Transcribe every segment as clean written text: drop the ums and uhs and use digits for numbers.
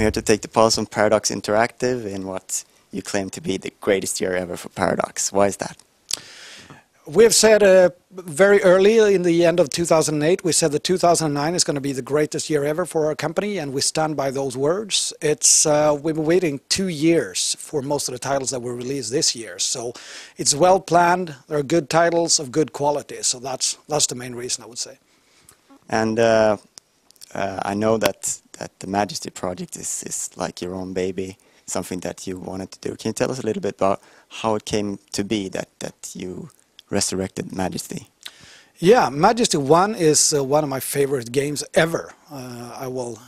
here to take the pulse on Paradox Interactive in what you claim to be the greatest year ever for Paradox. Why is that? We have said very early in the end of 2008, we said that 2009 is going to be the greatest year ever for our company, and we stand by those words. We've been waiting 2 years for most of the titles that were released this year, so it's well planned. There are good titles of good quality, so that's the main reason, I would say. And I know that the Majesty project is like your own baby, something that you wanted to do. Can you tell us a little bit about how it came to be that you resurrected Majesty? Yeah, Majesty 1 is one of my favorite games ever. I will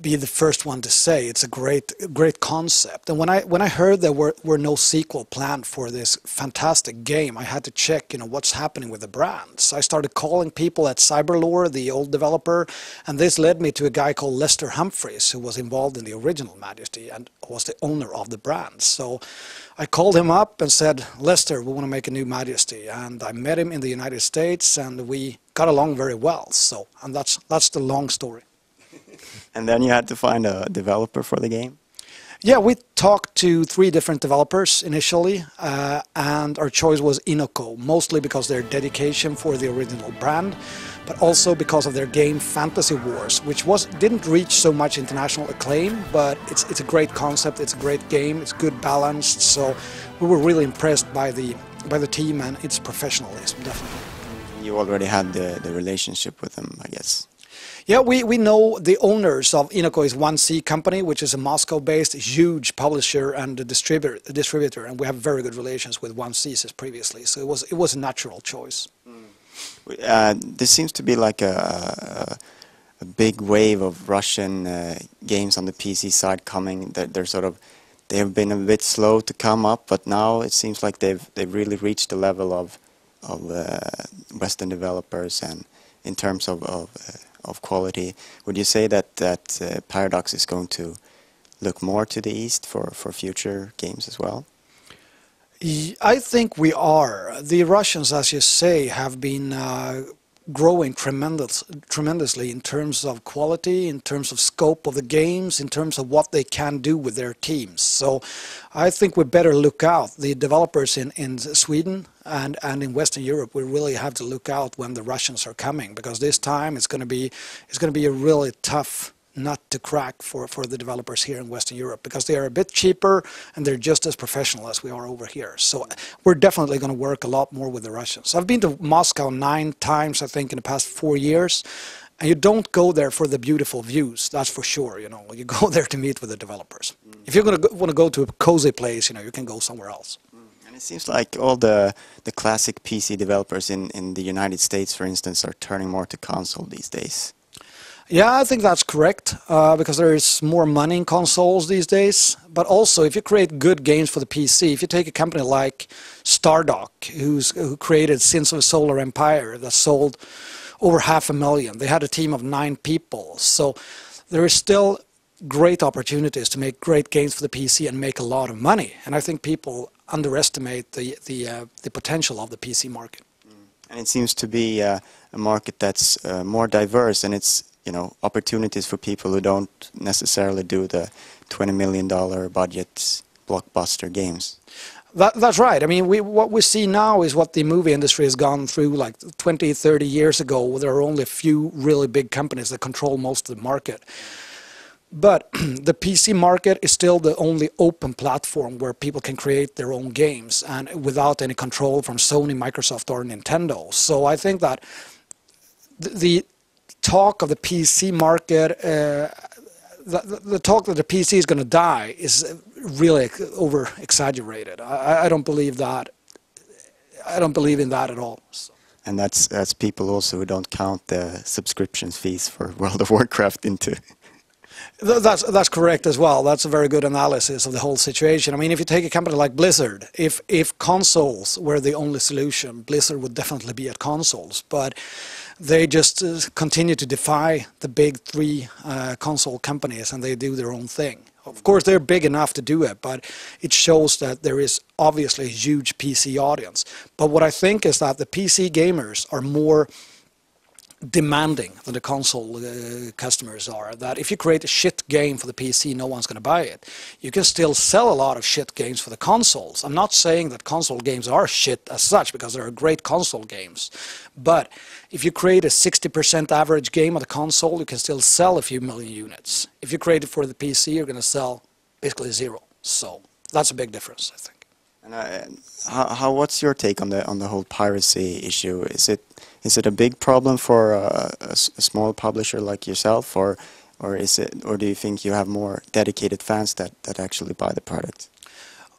be the first one to say it's a great concept. And when I heard there were no sequel planned for this fantastic game, I had to check, what's happening with the brands. I started calling people at Cyberlore, the old developer, and this led me to a guy called Lester Humphreys, who was involved in the original Majesty and was the owner of the brand. So I called him up and said, Lester, we want to make a new Majesty. And I met him in the United States, and we got along very well. And that's the long story. And then you had to find a developer for the game? Yeah, we talked to 3 different developers initially, and our choice was Ino-Co, mostly because of their dedication for the original brand, but also because of their game Fantasy Wars, which didn't reach so much international acclaim, but it's a great concept, it's a great game, it's good balanced, so we were really impressed by the team and its professionalism, definitely. You already had the relationship with them, I guess. Yeah, we know the owners of Ino-Co is 1C Company, which is a Moscow-based huge publisher and a distributor, and we have very good relations with 1C previously, so it was a natural choice. This seems to be like a big wave of Russian games on the PC side coming. They have been a bit slow to come up, but now it seems like they've really reached the level of Western developers, and in terms of quality. Would you say that Paradox is going to look more to the east for future games as well? I think we are. The Russians, as you say, have been growing tremendously in terms of quality, in terms of scope of the games, in terms of what they can do with their teams. So I think we better look out. The developers in Sweden and in Western Europe, we really have to look out when the Russians are coming, because this time it's going to be a really tough nut to crack for the developers here in Western Europe, because they are a bit cheaper and they're just as professional as we are over here. So we're definitely going to work a lot more with the Russians. I've been to Moscow 9 times, I think, in the past 4 years, and you don't go there for the beautiful views, that's for sure. You go there to meet with the developers. If you're going to want to go to a cozy place, you can go somewhere else. And it seems like all the classic PC developers in the United States, for instance, are turning more to console these days. Yeah, I think that's correct, because there is more money in consoles these days. But also, if you create good games for the PC, if you take a company like Stardock, who created Sins of a Solar Empire, that sold over 500,000. They had a team of 9 people. So there is still great opportunities to make great games for the PC and make a lot of money. And I think people underestimate the potential of the PC market. And it seems to be a market that's more diverse, and it's opportunities for people who don't necessarily do the $20 million budget blockbuster games. That's right. I mean, what we see now is what the movie industry has gone through like 20, 30 years ago. There are only a few really big companies that control most of the market. But the PC market is still the only open platform where people can create their own games, and without any control from Sony, Microsoft, or Nintendo. So I think that the talk of the PC market, the talk that the PC is going to die, is really over-exaggerated. I don't believe that. I don't believe in that at all. So. And that's people also who don't count the subscription fees for World of Warcraft into. That's correct as well. That's a very good analysis of the whole situation. I mean, if you take a company like Blizzard, if consoles were the only solution, Blizzard would definitely be at consoles. But they just continue to defy the big 3 console companies, and they do their own thing. Of course, they're big enough to do it, but it shows that there is obviously a huge PC audience. But what I think is that the PC gamers are more demanding than the console customers are. That if you create a shit game for the PC, no one's going to buy it. You can still sell a lot of shit games for the consoles. I'm not saying that console games are shit as such, because there are great console games. But if you create a 60% average game on the console, you can still sell a few million units. If you create it for the PC, you're going to sell basically zero. So that's a big difference, I think. And what's your take on the whole piracy issue? Is it a big problem for a small publisher like yourself, or do you think you have more dedicated fans that actually buy the product?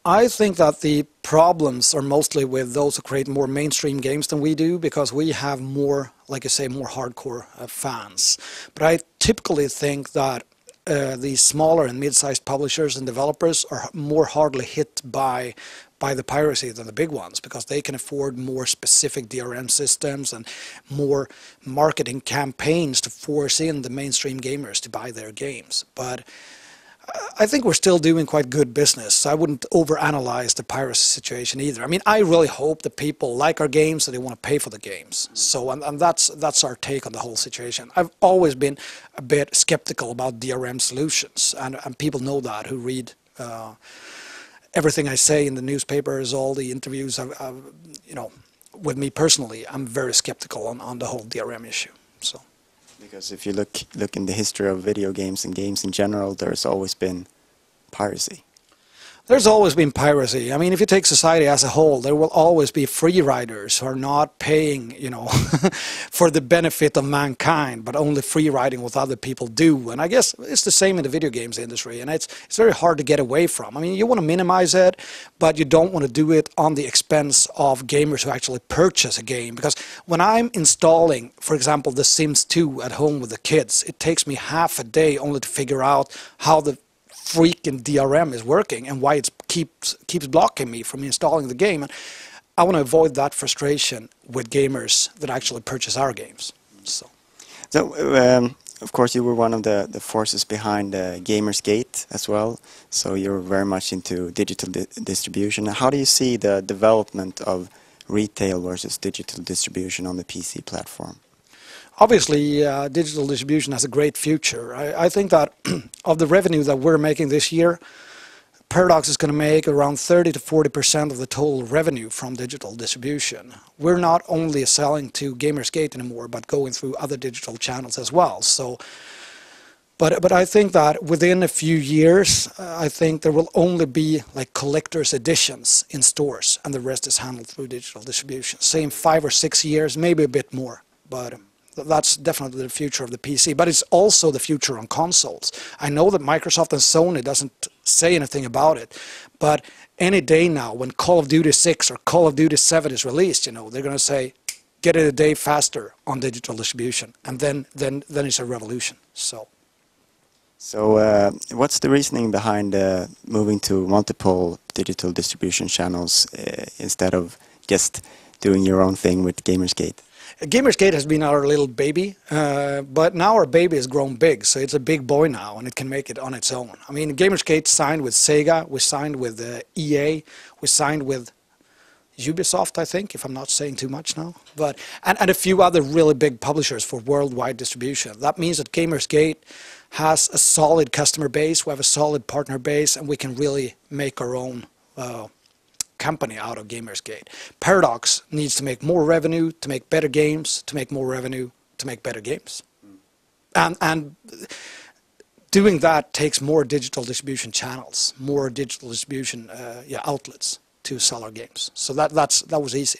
I think that the problems are mostly with those who create more mainstream games than we do, because we have more, like you say, more hardcore fans. But I typically think that the smaller and mid-sized publishers and developers are more hardly hit by the piracy than the big ones, because they can afford more specific DRM systems and more marketing campaigns to force in the mainstream gamers to buy their games. But I think we're still doing quite good business. I wouldn't overanalyze the piracy situation either. I mean, I really hope that people like our games and they want to pay for the games. So, and that's our take on the whole situation. I've always been a bit skeptical about DRM solutions, and people know that who read everything I say in the newspapers, all the interviews, you know, with me personally. I'm very skeptical on the whole DRM issue. So. Because if you look in the history of video games and games in general, there's always been piracy. There's always been piracy. I mean, if you take society as a whole, there will always be free riders who are not paying, you know, for the benefit of mankind, but only free riding what other people do. And I guess it's the same in the video games industry, and it's very hard to get away from. I mean, you want to minimize it, but you don't want to do it on the expense of gamers who actually purchase a game. Because when I'm installing, for example, The Sims 2 at home with the kids, it takes me half a day only to figure out how the freaking DRM is working and why it keeps blocking me from installing the game. And I want to avoid that frustration with gamers that actually purchase our games. So of course, you were one of the forces behind Gamersgate as well. So you're very much into digital distribution. How do you see the development of retail versus digital distribution on the PC platform? Obviously, digital distribution has a great future. I think that of the revenue that we're making this year, Paradox is going to make around 30 to 40% of the total revenue from digital distribution. We're not only selling to Gamersgate anymore, but going through other digital channels as well. So, but I think that within a few years, I think there will only be like collector's editions in stores, and the rest is handled through digital distribution. Say in 5 or 6 years, maybe a bit more, but that's definitely the future of the PC, but it's also the future on consoles. I know that Microsoft and Sony doesn't say anything about it, but any day now when Call of Duty 6 or Call of Duty 7 is released, you know, they're going to say, get it a day faster on digital distribution, and then it's a revolution. So what's the reasoning behind moving to multiple digital distribution channels instead of just doing your own thing with Gamersgate? Gamersgate has been our little baby, but now our baby has grown big, so it's a big boy now, and it can make it on its own. I mean, Gamersgate signed with Sega, we signed with EA, we signed with Ubisoft, I think, if I'm not saying too much now, but and a few other really big publishers for worldwide distribution. That means that Gamersgate has a solid customer base, we have a solid partner base, and we can really make our own company out of Gamersgate. Paradox needs to make more revenue to make better games, to make more revenue to make better games. And doing that takes more digital distribution channels, more digital distribution outlets to sell our games. So that was easy.